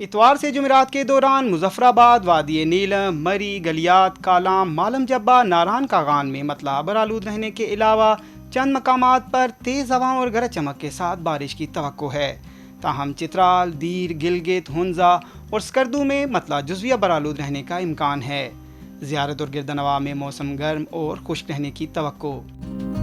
इतवार से जुमेरात के दौरान मुजफ्फराबाद, वादी नीलम, मरी, गलियात, कालाम, मालम जब्बा, नारान कागान में मतला बरालूद रहने के अलावा चंद मकामात पर तेज़ हवाओं और गरज चमक के साथ बारिश की तवक्को है। ताहम चित्राल, दीर, गिलगित, हुंजा और स्कर्दू में मतला जुज़विया बरालूद रहने का इम्कान है। ज़ियारत और गिरदनवा में मौसम गर्म और खुश्क रहने की तवक्को।